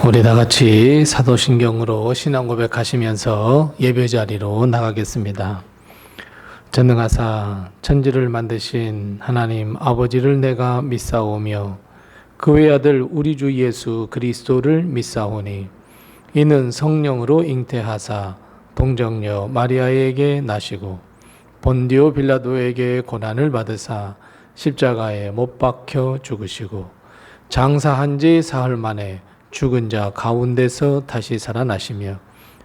우리 다 같이 사도신경으로 신앙 고백하시면서 예배 자리로 나가겠습니다. 전능하사 천지를 만드신 하나님 아버지를 내가 믿사오며 그 외아들 우리 주 예수 그리스도를 믿사오니 이는 성령으로 잉태하사 동정녀 마리아에게 나시고 본디오 빌라도에게 고난을 받으사 십자가에 못 박혀 죽으시고 장사한 지 사흘 만에 죽은 자 가운데서 다시 살아나시며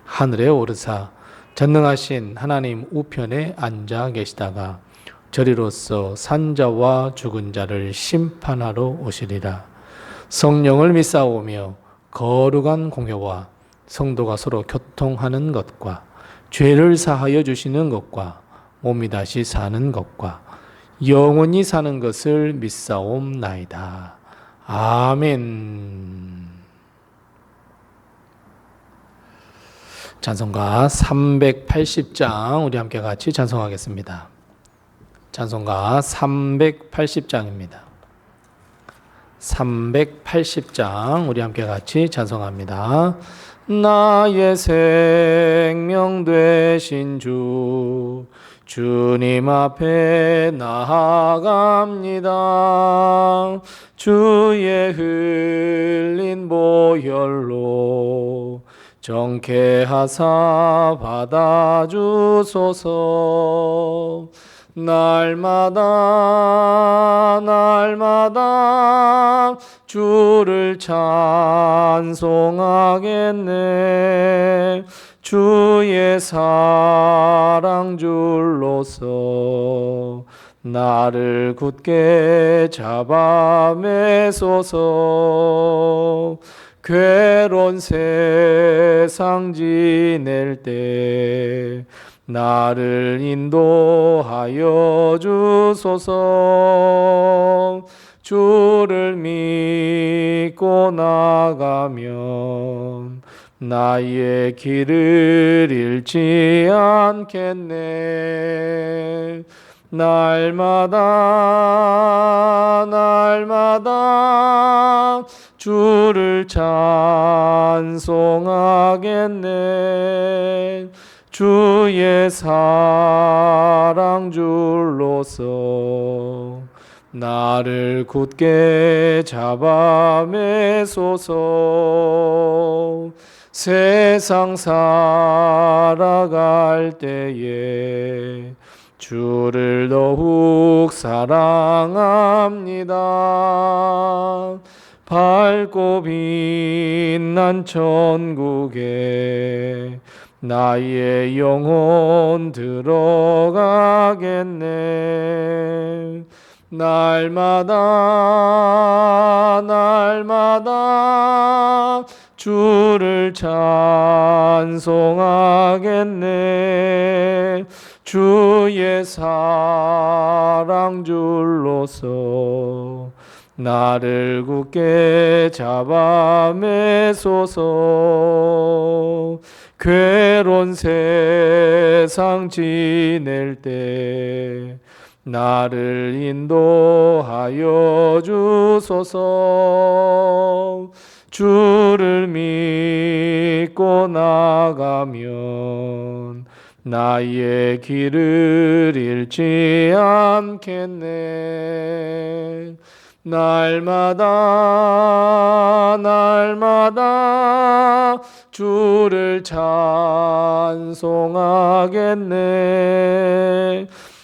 하늘에 오르사 전능하신 하나님 우편에 앉아 계시다가 저리로서 산자와 죽은 자를 심판하러 오시리라. 성령을 믿사오며 거룩한 공회와 성도가 서로 교통하는 것과 죄를 사하여 주시는 것과 몸이 다시 사는 것과 영원히 사는 것을 믿사옵나이다. 아멘. 찬송가 380장 우리 함께 같이 찬송하겠습니다. 찬송가 380장입니다. 380장 우리 함께 같이 찬송합니다. 나의 생명 되신 주 주님 앞에 나아갑니다. 주의 흘린 보혈로 정케하사 받아주소서. 날마다 주를 찬송하겠네. 주의 사랑 줄로서 나를 굳게 잡아매소서. 괴로운 세상 지낼 때 나를 인도하여 주소서. 주를 믿고 나가면 나의 길을 잃지 않겠네. 날마다 주를 찬송하겠네. 주의 사랑 줄로서 나를 굳게 잡아매소서. 세상 살아갈 때에 주를 더욱 사랑합니다. 밝고 빛난 천국에 나의 영혼 들어가겠네. 날마다 주를 찬송하겠네. 주의 사랑 줄로서 나를 굳게 잡아매소서. 괴로운 세상 지낼 때 나를 인도하여 주소서. 주를 믿고 나가면 나의 길을 잃지 않겠네. 날마다 주를 찬송하겠네.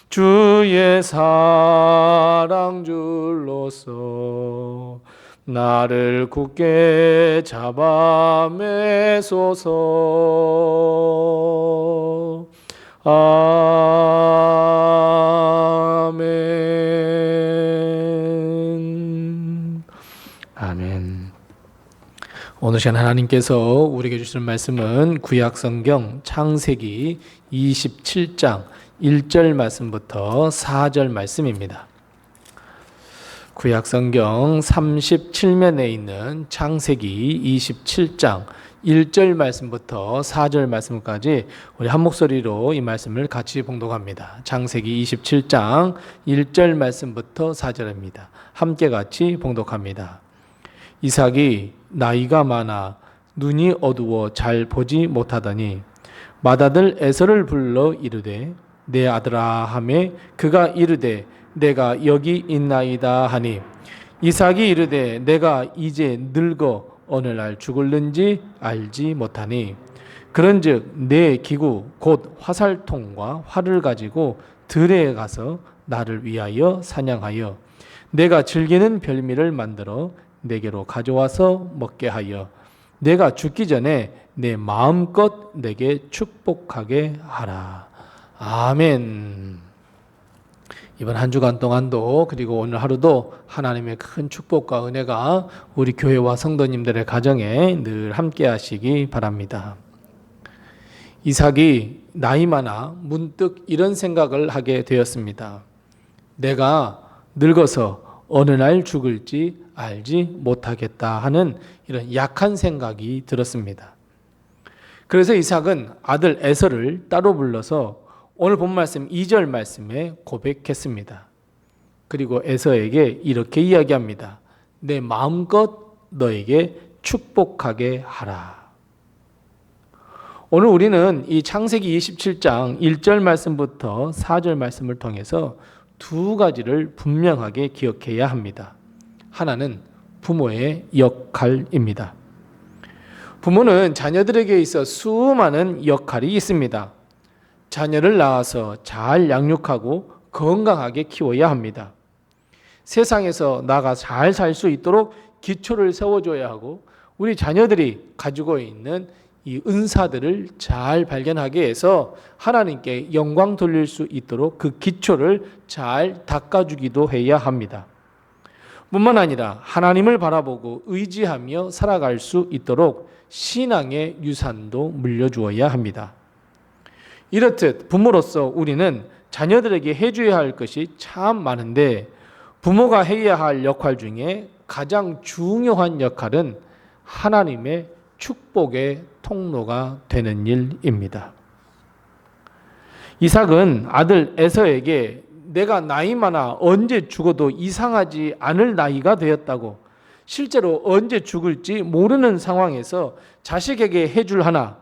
주의 사랑 줄로서 나를 굳게 잡아매소서. 아멘. 아멘. 오늘 시간 하나님께서 우리에게 주시는 말씀은 구약성경 창세기 27장 1절 말씀부터 4절 말씀입니다. 구약성경 37면에 있는 창세기 27장 1절 말씀부터 4절 말씀까지 우리 한 목소리로 이 말씀을 같이 봉독합니다. 창세기 27장 1절 말씀부터 4절입니다. 함께 같이 봉독합니다. 이삭이 나이가 많아 눈이 어두워 잘 보지 못하더니 맏아들 에서를 불러 이르되 내 아들아 하매 그가 이르되 내가 여기 있나이다 하니 이삭이 이르되 내가 이제 늙어 어느 날 죽을는지 알지 못하니 그런즉 내 기구 곧 화살통과 활을 가지고 들에 가서 나를 위하여 사냥하여 내가 즐기는 별미를 만들어 내게로 가져와서 먹게 하여 내가 죽기 전에 내 마음껏 내게 축복하게 하라. 아멘. 이번 한 주간 동안도 그리고 오늘 하루도 하나님의 큰 축복과 은혜가 우리 교회와 성도님들의 가정에 늘 함께 하시기 바랍니다. 이삭이 나이 많아 문득 이런 생각을 하게 되었습니다. 내가 늙어서 어느 날 죽을지 알지 못하겠다 하는 이런 약한 생각이 들었습니다. 그래서 이삭은 아들 에서를 따로 불러서 오늘 본 말씀 2절 말씀에 고백했습니다. 그리고 에서에게 이렇게 이야기합니다. 내 마음껏 너에게 축복하게 하라. 오늘 우리는 이 창세기 27장 1절 말씀부터 4절 말씀을 통해서 두 가지를 분명하게 기억해야 합니다. 하나는 부모의 역할입니다. 부모는 자녀들에게 있어 수많은 역할이 있습니다. 자녀를 낳아서 잘 양육하고 건강하게 키워야 합니다. 세상에서 나가 잘 살 수 있도록 기초를 세워줘야 하고 우리 자녀들이 가지고 있는 이 은사들을 잘 발견하게 해서 하나님께 영광 돌릴 수 있도록 그 기초를 잘 닦아주기도 해야 합니다. 뿐만 아니라 하나님을 바라보고 의지하며 살아갈 수 있도록 신앙의 유산도 물려주어야 합니다. 이렇듯 부모로서 우리는 자녀들에게 해줘야 할 것이 참 많은데 부모가 해야 할 역할 중에 가장 중요한 역할은 하나님의 축복의 통로가 되는 일입니다. 이삭은 아들 에서에게 내가 나이 많아 언제 죽어도 이상하지 않을 나이가 되었다고 실제로 언제 죽을지 모르는 상황에서 자식에게 해줄 하나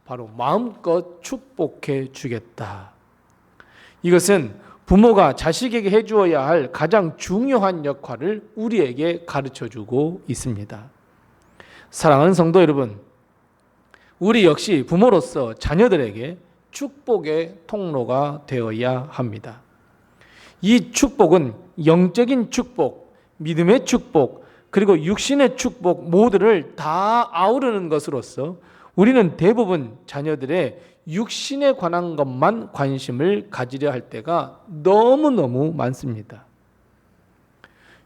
바로 마음껏 축복해 주겠다. 이것은 부모가 자식에게 해주어야 할 가장 중요한 역할을 우리에게 가르쳐주고 있습니다. 사랑하는 성도 여러분, 우리 역시 부모로서 자녀들에게 축복의 통로가 되어야 합니다. 이 축복은 영적인 축복, 믿음의 축복, 그리고 육신의 축복 모두를 다 아우르는 것으로서 우리는 대부분 자녀들의 육신에 관한 것만 관심을 가지려 할 때가 너무너무 많습니다.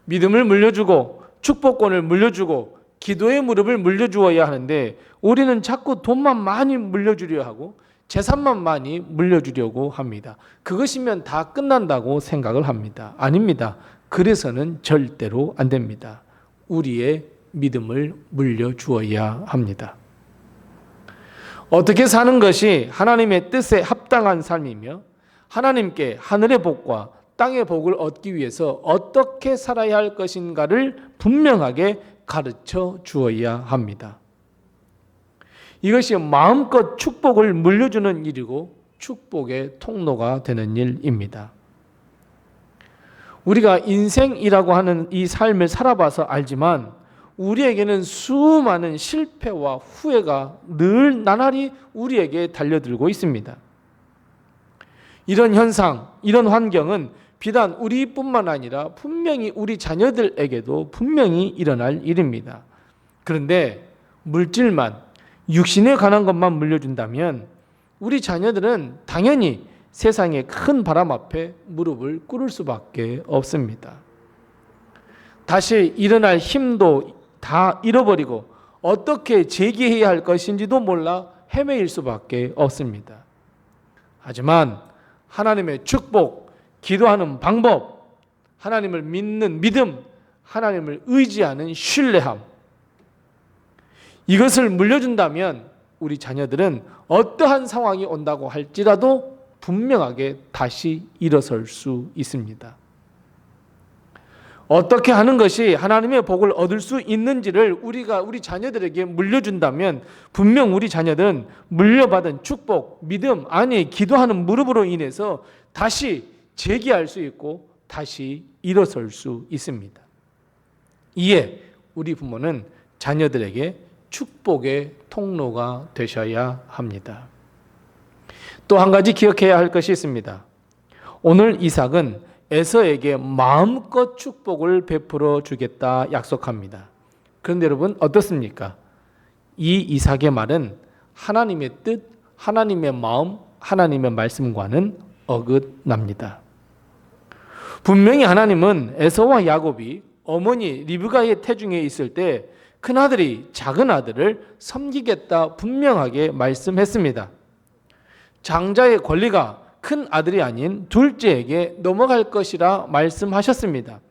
믿음을 물려주고 축복권을 물려주고 기도의 무릎을 물려주어야 하는데 우리는 자꾸 돈만 많이 물려주려 하고 재산만 많이 물려주려고 합니다. 그것이면 다 끝난다고 생각을 합니다. 아닙니다. 그래서는 절대로 안 됩니다. 우리의 믿음을 물려주어야 합니다. 어떻게 사는 것이 하나님의 뜻에 합당한 삶이며 하나님께 하늘의 복과 땅의 복을 얻기 위해서 어떻게 살아야 할 것인가를 분명하게 가르쳐 주어야 합니다. 이것이 마음껏 축복을 물려주는 일이고 축복의 통로가 되는 일입니다. 우리가 인생이라고 하는 이 삶을 살아봐서 알지만 우리에게는 수많은 실패와 후회가 늘 나날이 우리에게 달려들고 있습니다. 이런 현상, 이런 환경은 비단 우리뿐만 아니라 분명히 우리 자녀들에게도 분명히 일어날 일입니다. 그런데 물질만, 육신에 관한 것만 물려준다면 우리 자녀들은 당연히 세상의 큰 바람 앞에 무릎을 꿇을 수밖에 없습니다. 다시 일어날 힘도 다 잃어버리고 어떻게 재기해야 할 것인지도 몰라 헤매일 수밖에 없습니다. 하지만 하나님의 축복, 기도하는 방법, 하나님을 믿는 믿음, 하나님을 의지하는 신뢰함, 이것을 물려준다면 우리 자녀들은 어떠한 상황이 온다고 할지라도 분명하게 다시 일어설 수 있습니다. 어떻게 하는 것이 하나님의 복을 얻을 수 있는지를 우리 자녀들에게 물려준다면 분명 우리 자녀들은 물려받은 축복, 믿음, 아니 기도하는 무릎으로 인해서 다시 재기할 수 있고 다시 일어설 수 있습니다. 이에 우리 부모는 자녀들에게 축복의 통로가 되셔야 합니다. 또 한 가지 기억해야 할 것이 있습니다. 오늘 이삭은 에서에게 마음껏 축복을 베풀어 주겠다 약속합니다. 그런데 여러분 어떻습니까? 이 이삭의 말은 하나님의 뜻, 하나님의 마음, 하나님의 말씀과는 어긋납니다. 분명히 하나님은 에서와 야곱이 어머니 리브가의 태중에 있을 때 큰아들이 작은 아들을 섬기겠다 분명하게 말씀했습니다. 장자의 권리가 큰 아들이 아닌 둘째에게 넘어갈 것이라 말씀하셨습니다.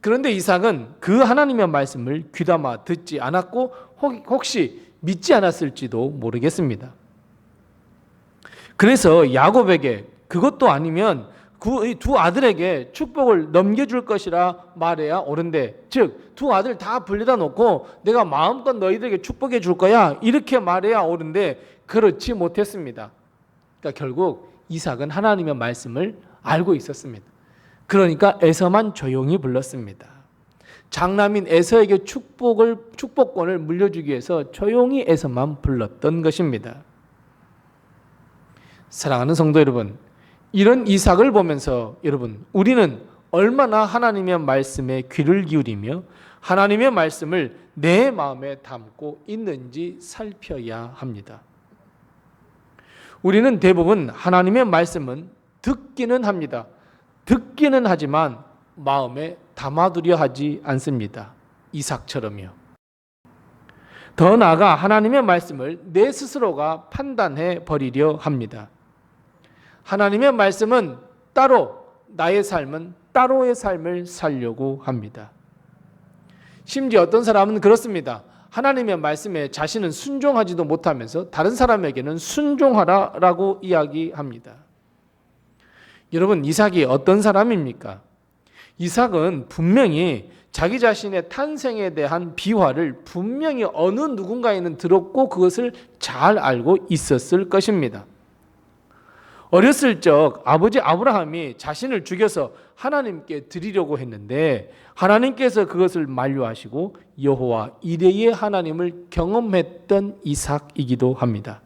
그런데 이삭은 그 하나님의 말씀을 귀담아 듣지 않았고 혹시 믿지 않았을지도 모르겠습니다. 그래서 야곱에게 그것도 아니면 그 두 아들에게 축복을 넘겨줄 것이라 말해야 옳은데, 즉 두 아들 다 불려다 놓고 내가 마음껏 너희들에게 축복해 줄 거야 이렇게 말해야 옳은데 그렇지 못했습니다. 그러니까 결국 이삭은 하나님의 말씀을 알고 있었습니다. 그러니까 에서만 조용히 불렀습니다. 장남인 에서에게 축복권을 물려주기 위해서 조용히 에서만 불렀던 것입니다. 사랑하는 성도 여러분, 이런 이삭을 보면서 여러분 우리는 얼마나 하나님의 말씀에 귀를 기울이며 하나님의 말씀을 내 마음에 담고 있는지 살펴야 합니다. 우리는 대부분 하나님의 말씀은 듣기는 합니다. 듣기는 하지만 마음에 담아두려 하지 않습니다. 이삭처럼요. 더 나아가 하나님의 말씀을 내 스스로가 판단해 버리려 합니다. 하나님의 말씀은 따로, 나의 삶은 따로의 삶을 살려고 합니다. 심지어 어떤 사람은 그렇습니다. 하나님의 말씀에 자신은 순종하지도 못하면서 다른 사람에게는 순종하라라고 이야기합니다. 여러분, 이삭이 어떤 사람입니까? 이삭은 분명히 자기 자신의 탄생에 대한 비화를 분명히 어느 누군가에는 들었고 그것을 잘 알고 있었을 것입니다. 어렸을 적 아버지 아브라함이 자신을 죽여서 하나님께 드리려고 했는데 하나님께서 그것을 만류하시고 여호와 이레의 하나님을 경험했던 이삭이기도 합니다.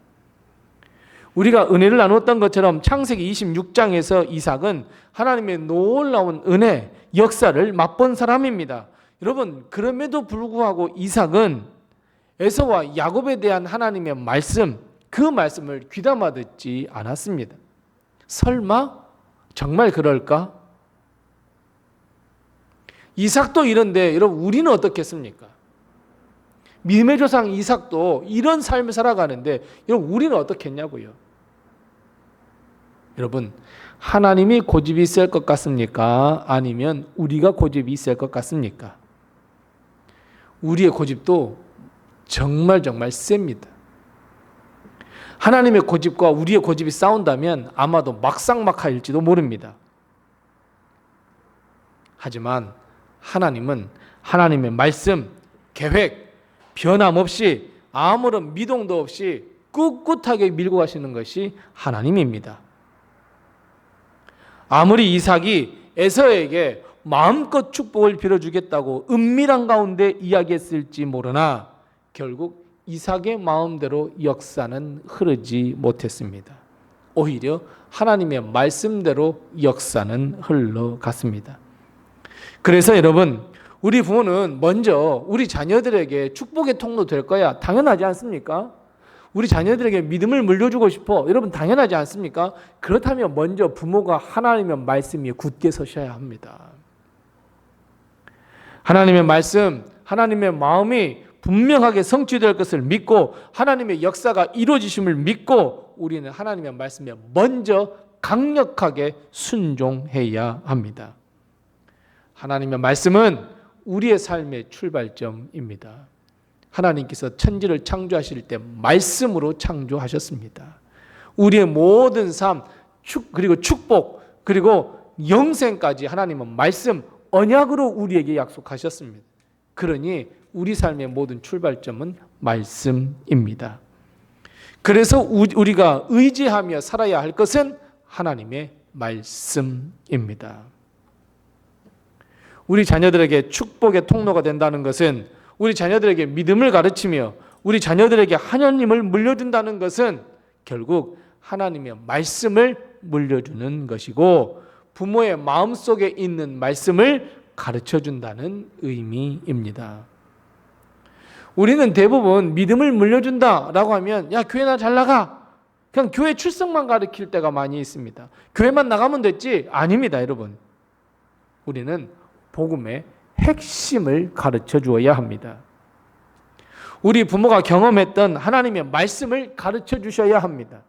우리가 은혜를 나눴던 것처럼 창세기 26장에서 이삭은 하나님의 놀라운 은혜, 역사를 맛본 사람입니다. 여러분, 그럼에도 불구하고 이삭은 에서와 야곱에 대한 하나님의 말씀, 그 말씀을 귀담아 듣지 않았습니다. 설마? 정말 그럴까? 이삭도 이런데 여러분 우리는 어떻겠습니까? 믿음의 조상 이삭도 이런 삶을 살아가는데 여러분 우리는 어떻겠냐고요? 여러분, 하나님이 고집이 있을 것 같습니까? 아니면 우리가 고집이 있을 것 같습니까? 우리의 고집도 정말 셉니다. 하나님의 고집과 우리의 고집이 싸운다면 아마도 막상막하일지도 모릅니다. 하지만 하나님은 하나님의 말씀, 계획, 변함없이 아무런 미동도 없이 꿋꿋하게 밀고 가시는 것이 하나님입니다. 아무리 이삭이 에서에게 마음껏 축복을 빌어주겠다고 은밀한 가운데 이야기했을지 모르나 결국 이삭의 마음대로 역사는 흐르지 못했습니다. 오히려 하나님의 말씀대로 역사는 흘러갔습니다. 그래서 여러분, 우리 부모는 먼저 우리 자녀들에게 축복의 통로 될 거야. 당연하지 않습니까? 우리 자녀들에게 믿음을 물려주고 싶어. 여러분 당연하지 않습니까? 그렇다면 먼저 부모가 하나님의 말씀 위에 굳게 서셔야 합니다. 하나님의 말씀, 하나님의 마음이 분명하게 성취될 것을 믿고 하나님의 역사가 이루어지심을 믿고 우리는 하나님의 말씀에 먼저 강력하게 순종해야 합니다. 하나님의 말씀은 우리의 삶의 출발점입니다. 하나님께서 천지를 창조하실 때 말씀으로 창조하셨습니다. 우리의 모든 삶, 그리고 축복, 그리고 영생까지 하나님은 말씀, 언약으로 우리에게 약속하셨습니다. 그러니 우리 삶의 모든 출발점은 말씀입니다. 그래서 우리가 의지하며 살아야 할 것은 하나님의 말씀입니다. 우리 자녀들에게 축복의 통로가 된다는 것은, 우리 자녀들에게 믿음을 가르치며 우리 자녀들에게 하나님을 물려준다는 것은 결국 하나님의 말씀을 물려주는 것이고, 부모의 마음속에 있는 말씀을 가르쳐준다는 의미입니다. 우리는 대부분 믿음을 물려준다라고 하면, 야, 교회 나 잘 나가, 그냥 교회 출석만 가르칠 때가 많이 있습니다. 교회만 나가면 됐지? 아닙니다, 여러분. 우리는 복음의 핵심을 가르쳐 주어야 합니다. 우리 부모가 경험했던 하나님의 말씀을 가르쳐 주셔야 합니다.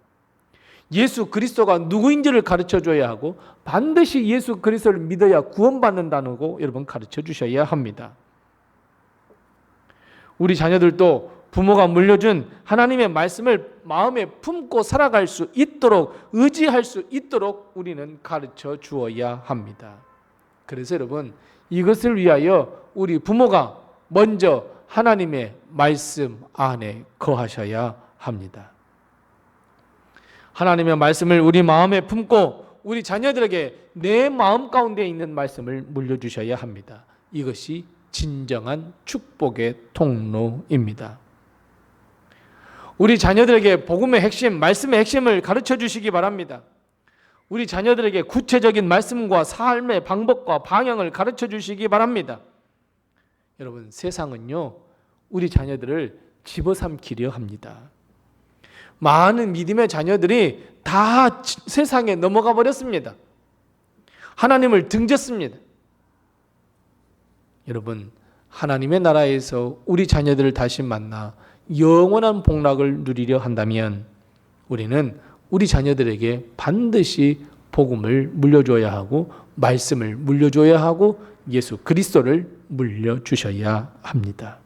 예수 그리스도가 누구인지를 가르쳐 줘야 하고, 반드시 예수 그리스도를 믿어야 구원받는다는 거 여러분 가르쳐 주셔야 합니다. 우리 자녀들도 부모가 물려준 하나님의 말씀을 마음에 품고 살아갈 수 있도록, 의지할 수 있도록 우리는 가르쳐 주어야 합니다. 그래서 여러분, 이것을 위하여 우리 부모가 먼저 하나님의 말씀 안에 거하셔야 합니다. 하나님의 말씀을 우리 마음에 품고 우리 자녀들에게 내 마음 가운데 있는 말씀을 물려주셔야 합니다. 이것이 진정한 축복의 통로입니다. 우리 자녀들에게 복음의 핵심, 말씀의 핵심을 가르쳐 주시기 바랍니다. 우리 자녀들에게 구체적인 말씀과 삶의 방법과 방향을 가르쳐 주시기 바랍니다. 여러분, 세상은요, 우리 자녀들을 집어삼키려 합니다. 많은 믿음의 자녀들이 다 세상에 넘어가 버렸습니다. 하나님을 등졌습니다. 여러분, 하나님의 나라에서 우리 자녀들을 다시 만나 영원한 복락을 누리려 한다면 우리는 우리 자녀들에게 반드시 복음을 물려줘야 하고, 말씀을 물려줘야 하고, 예수 그리스도를 물려주셔야 합니다.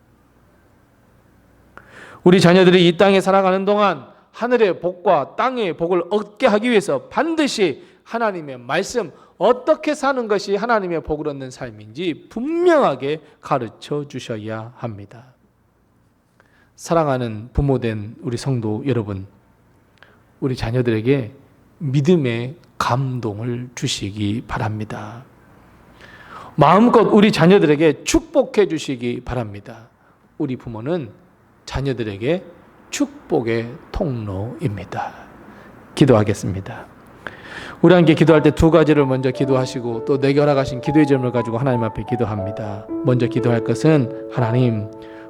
우리 자녀들이 이 땅에 살아가는 동안 하늘의 복과 땅의 복을 얻게 하기 위해서 반드시 하나님의 말씀, 어떻게 사는 것이 하나님의 복을 얻는 삶인지 분명하게 가르쳐 주셔야 합니다. 사랑하는 부모된 우리 성도 여러분, 우리 자녀들에게 믿음의 감동을 주시기 바랍니다. 마음껏 우리 자녀들에게 축복해 주시기 바랍니다. 우리 부모는 자녀들에게 축복의 통로입니다. 기도하겠습니다. 우리 함께 기도할 때 두 가지를 먼저 기도하시고 또 내게 허락하신 기도의 점을 가지고 하나님 앞에 기도합니다. 먼저 기도할 것은, 하나님,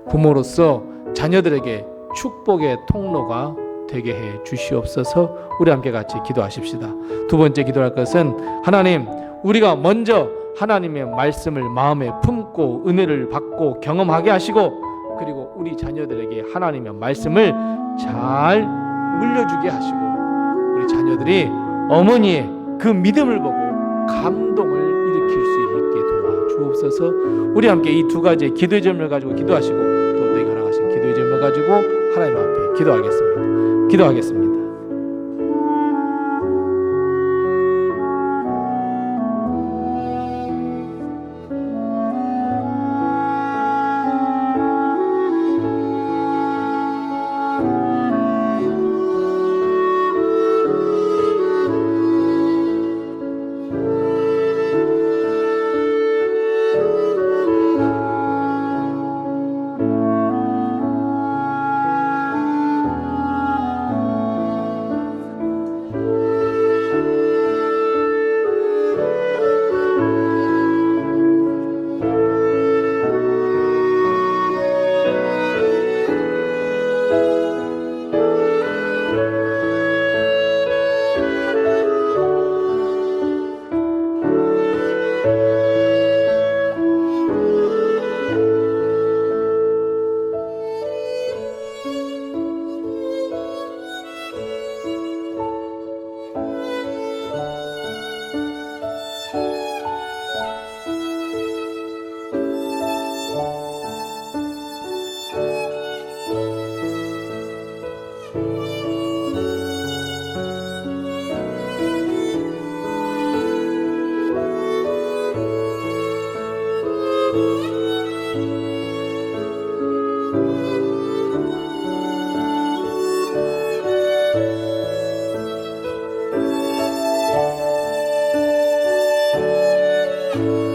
부모로서 자녀들에게 축복의 통로가 되게 해 주시옵소서. 우리 함께 같이 기도하십시다. 두 번째 기도할 것은, 하나님, 우리가 먼저 하나님의 말씀을 마음에 품고 은혜를 받고 경험하게 하시고, 그리고 우리 자녀들에게 하나님의 말씀을 잘 물려주게 하시고, 우리 자녀들이 어머니의 그 믿음을 보고 감동을 일으킬 수 있게 도와주옵소서. 우리 함께 이 두 가지의 기도의 점을 가지고 기도하시고 또 내게 허락하신 기도의 점을 가지고 하나님 앞에 기도하겠습니다. 기도하겠습니다. 네.